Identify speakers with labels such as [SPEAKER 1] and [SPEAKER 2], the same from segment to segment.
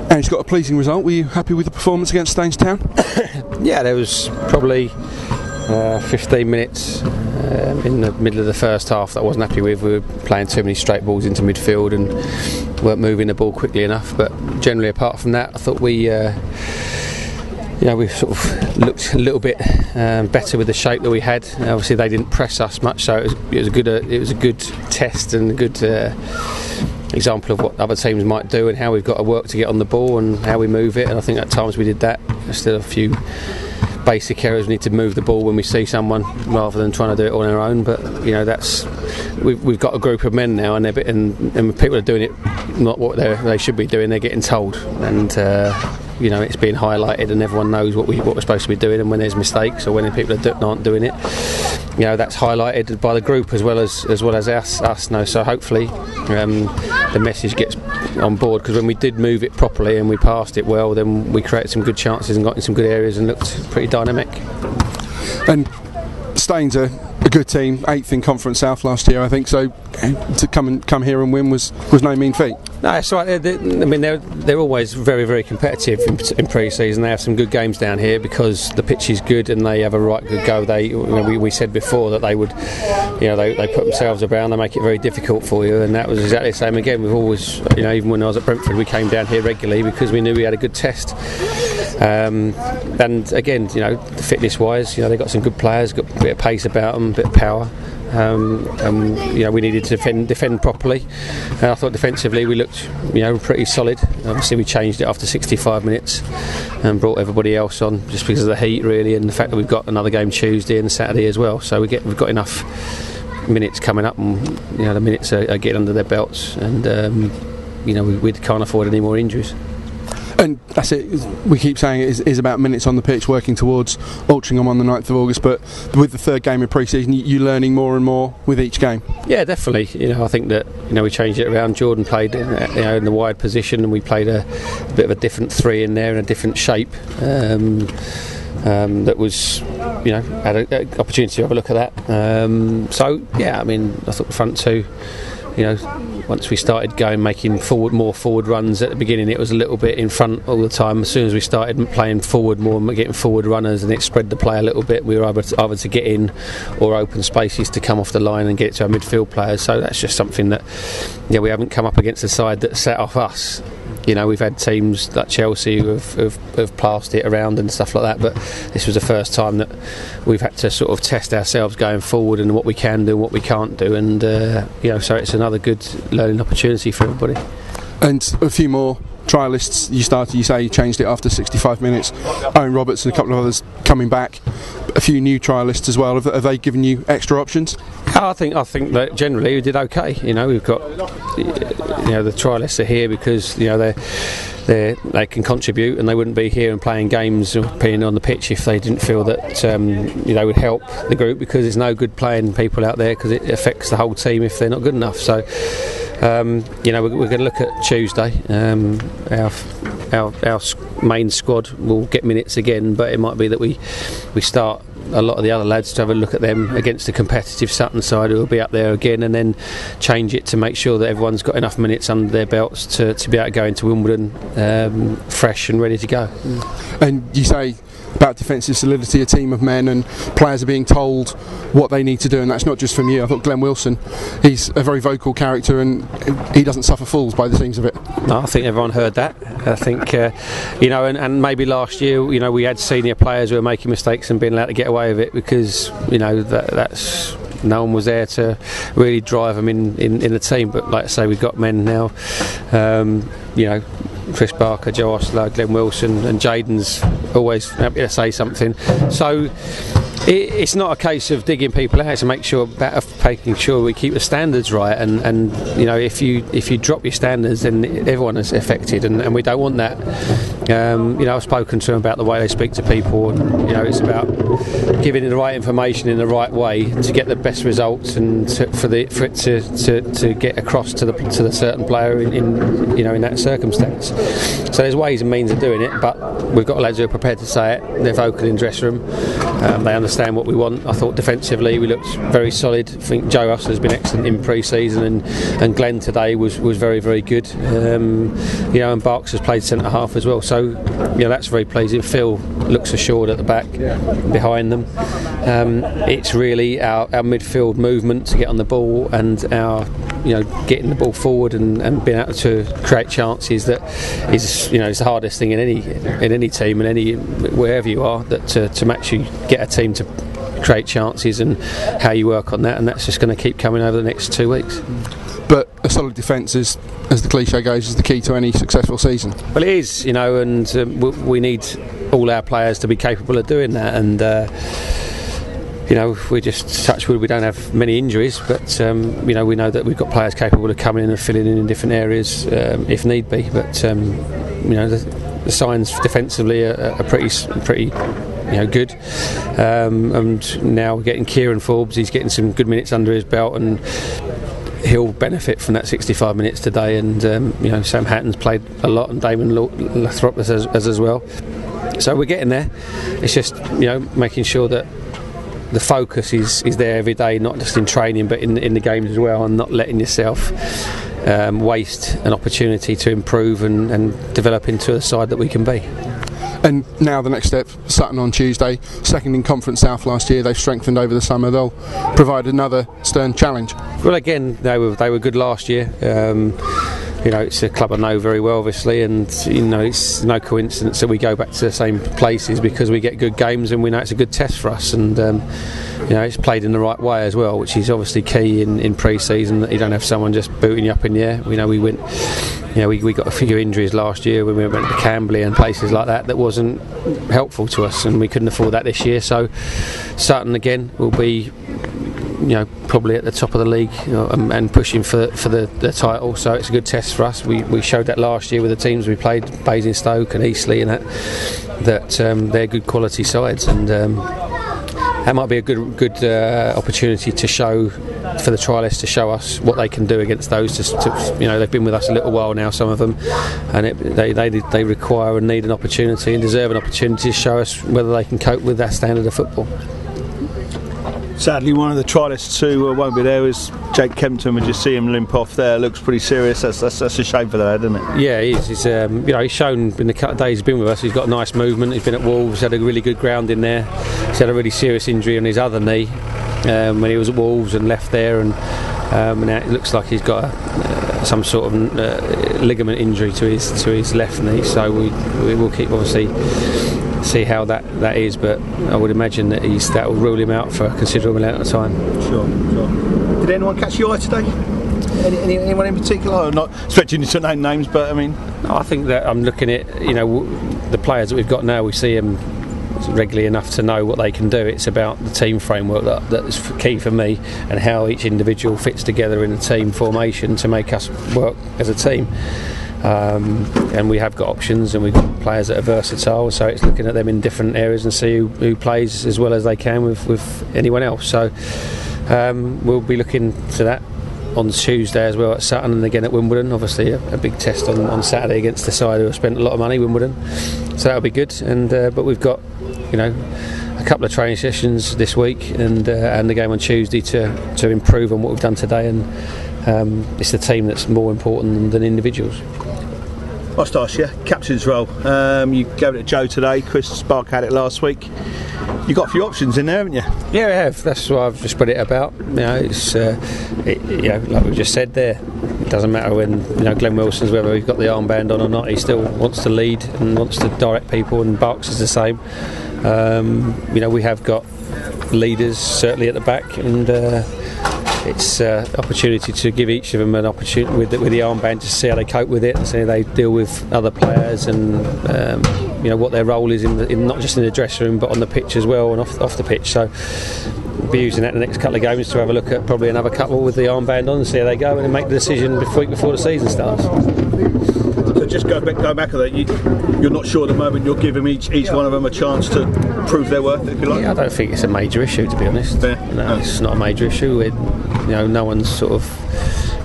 [SPEAKER 1] And it's got a pleasing result. Were you happy with the performance against Staines Town?
[SPEAKER 2] Yeah, there was probably 15 minutes in the middle of the first half that I wasn't happy with. We were playing too many straight balls into midfield and weren't moving the ball quickly enough. But generally, apart from that, I thought we sort of looked a little bit better with the shape that we had. Obviously, they didn't press us much, so it was a good test and a good example of what other teams might do and how we've got to work to get on the ball and how we move it. And I think at times we did that. There's still a few basic errors. We need to move the ball when we see someone rather than trying to do it on our own. But we've got a group of men now, and people are doing it not what they should be doing. They're getting told, and it's being highlighted, and everyone knows what we're supposed to be doing. And when there's mistakes or when people aren't doing it, that's highlighted by the group as well as us now. So hopefully the message gets on board, because when we did move it properly and we passed it well, then we created some good chances and got in some good areas and looked pretty dynamic.
[SPEAKER 1] And Staines are a good team, 8th in Conference South last year, I think. So to come here and win was no mean feat.
[SPEAKER 2] No, that's right. They're always very, very competitive in pre-season. They have some good games down here because the pitch is good and they have a right good go. We said before that they would, they put themselves around. They make it very difficult for you, and that was exactly the same again. We've always, even when I was at Brentford, we came down here regularly because we knew we had a good test. And again, fitness-wise, they've got some good players, got a bit of pace about them, a bit of power. We needed to defend properly, and I thought defensively we looked pretty solid. Obviously we changed it after 65 minutes and brought everybody else on just because of the heat really, and the fact that we've got another game Tuesday and Saturday as well, so we've got enough minutes coming up, and the minutes are getting under their belts, and we can't afford any more injuries.
[SPEAKER 1] And that's it. We keep saying it is about minutes on the pitch, working towards Altrincham on the 9th of August. But with the third game of pre-season, you're learning more and more with each game. Yeah,
[SPEAKER 2] definitely. I think that we changed it around. Jordan played in the wide position, and we played a bit of a different three in there in a different shape. That was, had an opportunity to have a look at that. I thought the front two. Once we started making more forward runs at the beginning, it was a little bit in front all the time. As soon as we started playing forward more and getting forward runners, and it spread the play a little bit, we were able to get in or open spaces to come off the line and get it to our midfield players. So that's just something that we haven't come up against a side that set off us. We've had teams like Chelsea who have passed it around and stuff like that, but this was the first time that we've had to sort of test ourselves going forward and what we can do and what we can't do, and so it's another good learning opportunity for everybody.
[SPEAKER 1] And a few more trialists. You changed it after 65 minutes. Owen Roberts and a couple of others coming back. A few new trialists as well. Have they given you extra options?
[SPEAKER 2] I think that generally we did okay. We've got the trialists are here because they can contribute, and they wouldn't be here and playing games or being on the pitch if they didn't feel that they would help the group, because it's no good playing people out there because it affects the whole team if they're not good enough. So we're going to look at Tuesday. Our main squad will get minutes again, but it might be that we start a lot of the other lads to have a look at them against the competitive Sutton side who will be up there again, and then change it to make sure that everyone's got enough minutes under their belts to be able to go into Wimbledon fresh and ready to go.
[SPEAKER 1] And you say about defensive solidity, a team of men, and players are being told what they need to do, and that's not just from you. I thought Glenn Wilson, he's a very vocal character, and he doesn't suffer fools by the seams of it.
[SPEAKER 2] No, I think everyone heard that. I think and maybe last year we had senior players who were making mistakes and being allowed to get away with it because that's no one was there to really drive them in the team. But like I say, we've got men now, Chris Barker, Joe Osler, Glenn Wilson, and Jaden's always happy to say something. So it's not a case of digging people out. It's to making sure we keep the standards right. And if you drop your standards, then everyone is affected, and we don't want that. I've spoken to them about the way they speak to people, and it's about giving the right information in the right way to get the best results, and for it to get across to the certain player in that circumstance. So there's ways and means of doing it, but we've got lads who are prepared to say it. They're vocal in the dressing room. They understand understand what we want. I thought defensively we looked very solid. I think Joe Russell has been excellent in pre-season, and Glenn today was very, very good. And Barks has played centre half as well, so that's very pleasing. Phil looks assured at the back behind them. It's really our midfield movement to get on the ball, and our getting the ball forward and being able to create chances that is it's the hardest thing in any team and wherever you are, that to actually get a team to create chances, and how you work on that, and that's just going to keep coming over the next 2 weeks.
[SPEAKER 1] But a solid defence is, as the cliche goes, is the key to any successful season.
[SPEAKER 2] Well, it is, and we need all our players to be capable of doing that, and we just touch wood, we don't have many injuries, but we know that we've got players capable of coming in and filling in different areas if need be. But the signs defensively are pretty good. And now we're getting Kieran Forbes. He's getting some good minutes under his belt, and he'll benefit from that 65 minutes today. And Sam Hatton's played a lot, and Damon Lathrop as well. So we're getting there. It's just making sure that the focus is there every day, not just in training but in the games as well, and not letting yourself waste an opportunity to improve and develop into the side that we can be.
[SPEAKER 1] And now the next step, Sutton on Tuesday, second in Conference South last year. They've strengthened over the summer. They'll provide another stern challenge.
[SPEAKER 2] Well, again, they were good last year. It's a club I know very well, obviously, and it's no coincidence that we go back to the same places, because we get good games and we know it's a good test for us, and it's played in the right way as well, which is obviously key in pre-season, that you don't have someone just booting you up in the air. We went. We got a few injuries last year when we went to Camberley and places like that wasn't helpful to us, and we couldn't afford that this year. So Sutton again will be probably at the top of the league and pushing for the title, so it's a good test for us. We showed that last year with the teams we played, Basingstoke and Eastleigh, and that they're good quality sides, and that might be a good opportunity to show for the trialists, to show us what they can do against those. They've been with us a little while now, some of them, and they require and need an opportunity and deserve an opportunity to show us whether they can cope with that standard of football.
[SPEAKER 3] Sadly, one of the trialists who won't be there is Jake Kempton. We just see him limp off there. Looks pretty serious. That's a shame for the lad, isn't it? Yeah,
[SPEAKER 2] he is. He's shown in the couple of days he's been with us. He's got nice movement. He's been at Wolves. Had a really good ground in there. He's had a really serious injury on his other knee when he was at Wolves and left there, and now it looks like he's got some sort of ligament injury to his left knee. So we will keep obviously see how that is, but I would imagine that will rule him out for a considerable amount of time.
[SPEAKER 3] Sure. Did anyone catch your eye today? Anyone in particular? I'm not expecting you to name names, but I mean,
[SPEAKER 2] I think that I'm looking at the players that we've got now. We see them regularly enough to know what they can do. It's about the team framework that's key for me, and how each individual fits together in a team formation to make us work as a team. And we have got options, and we've got players that are versatile, so it's looking at them in different areas and see who plays as well as they can with anyone else. So we'll be looking to that on Tuesday as well at Sutton, and again at Wimbledon. Obviously a big test on Saturday against the side who have spent a lot of money, Wimbledon, so that'll be good. And but we've got a couple of training sessions this week, and the game on Tuesday to improve on what we've done today, and it's the team that's more important than individuals.
[SPEAKER 3] I must ask you, captain's role. You gave it to Joe today. Chris Spark had it last week. You've got a few options in there, haven't you?
[SPEAKER 2] Yeah, I have. That's what I've just put it about. It's like we just said there. It doesn't matter when Glenn Wilson's, whether he's got the armband on or not. He still wants to lead and wants to direct people, and Barks is the same. We have got leaders certainly at the back, and it's opportunity to give each of them an opportunity with the armband, to see how they cope with it, and see how they deal with other players, and what their role is in not just in the dressing room but on the pitch as well, and off the pitch. So we'll be using that in the next couple of games to have a look at probably another couple with the armband on and see how they go, and then make the decision week before the season starts.
[SPEAKER 3] So just go back to that. You're not sure at the moment. You'll give them each one of them a chance to prove their worth, if you like.
[SPEAKER 2] Yeah, I don't think it's a major issue, to be honest.
[SPEAKER 3] Yeah.
[SPEAKER 2] No, it's not a major issue. No one's sort of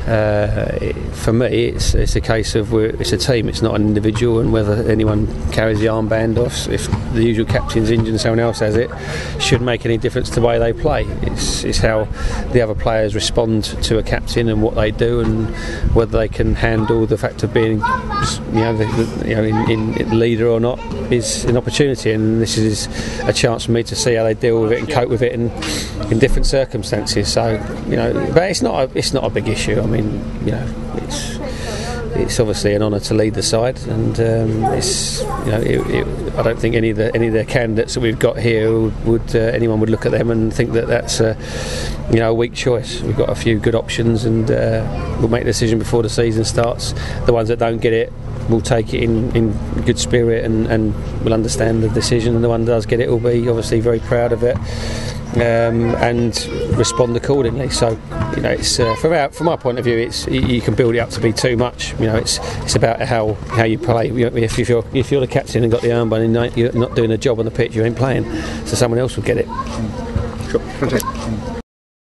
[SPEAKER 2] For me, it's a case of it's a team, it's not an individual, and whether anyone carries the armband off, if the usual captain's injured and someone else has it, shouldn't make any difference to the way they play. It's how the other players respond to a captain and what they do, and whether they can handle the fact of being, in leader or not, is an opportunity, and this is a chance for me to see how they deal with it and cope with it in different circumstances. So, but it's not a big issue. I mean, it's obviously an honour to lead the side, and I don't think any of the candidates that we've got here would anyone would look at them and think that that's a weak choice. We've got a few good options, and we'll make a decision before the season starts. The ones that don't get it, we'll take it in good spirit and we'll understand the decision, and the one that does get it will be obviously very proud of it. And respond accordingly. So, it's from our point of view, you can build it up to be too much. It's about how you play. If you're the captain and got the armband and you're not doing a job on the pitch, you ain't playing. So someone else will get it.
[SPEAKER 3] Sure.